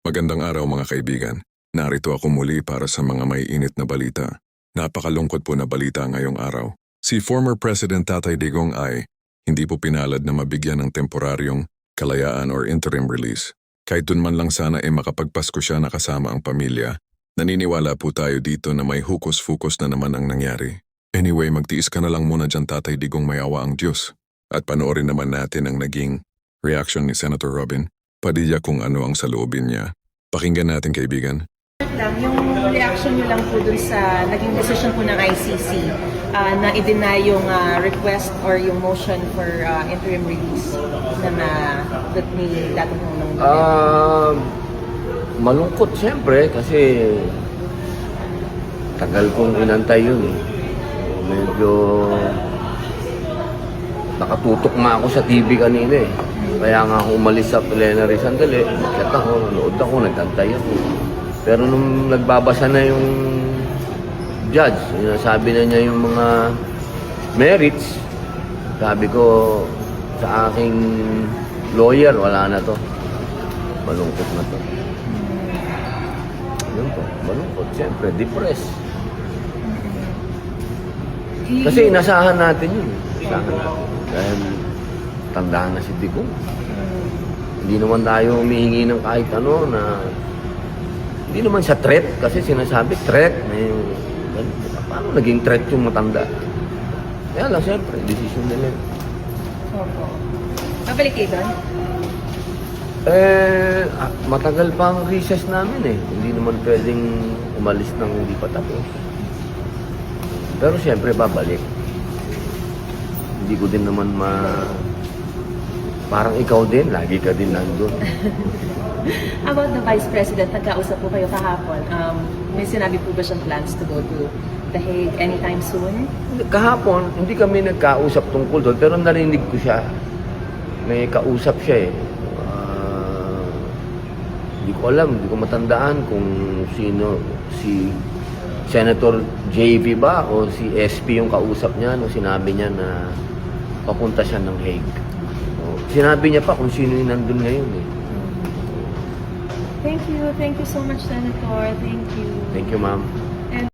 Magandang araw mga kaibigan. Narito ako muli para sa mga may init na balita. Napakalungkot po na balita ngayong araw. Si former President Tatay Digong ay hindi po pinalad na mabigyan ng temporaryong kalayaan or interim release. Kahit dun man lang sana ay makapagpasko siya na kasama ang pamilya. Naniniwala po tayo dito na may hukus-fukus na naman ang nangyari. Anyway, magtiis ka na lang muna dyan Tatay Digong, may awa ang Diyos. At panoorin naman natin ang naging reaction ni Senator Robin Padilla kung ano ang saloobin niya. Pakinggan natin kaibigan. Lang, yung reaction nyo lang po dun sa naging decision po ng ICC na i-deny yung request or yung motion for interim release that ni dating Pangulong Duterte. Malungkot siyempre kasi tagal kong inantay yun eh. Medyo nakatutok nga ako sa TV kanina eh. Kaya nga ako umalis sa plenary sandali. Nakita ako, nanood ako, nagtantay ako. Pero nung nagbabasa na yung judge, sinasabi na niya yung mga merits, sabi ko sa aking lawyer, wala na to. Malungkot na to. Yun po, malungkot. Siyempre, depressed. Kasi inasahan natin yun. Inasahan natin. Dahil tandaan na si Digong. Hindi naman tayo humihingi ng kahit ano na hindi naman sa threat kasi sinasabi threat. Paano naging threat yung matanda? Kaya lang siyempre, decision nila. Opo. Mabalik kayo doon? Matagal pa ang recess namin eh. Hindi naman pwedeng umalis nang hindi pa tapos. Pero siyempre babalik. Hindi ko din naman parang ikaw din, lagi ka din nandun. About the Vice President, nagkausap po kayo kahapon. May sinabi po ba siyang plans to go to The Hague anytime soon? Kahapon, hindi kami nagkausap tungkol doon, pero narinig ko siya. May kausap siya eh. Hindi ko alam, hindi ko matandaan kung sino, si Senator JV ba o si SP yung kausap niya nung sinabi niya na papunta siya ng Hague. Sinabi niya pa kung sino yung nandun ngayon eh. Thank you so much, Senator. Thank you. Thank you, ma'am.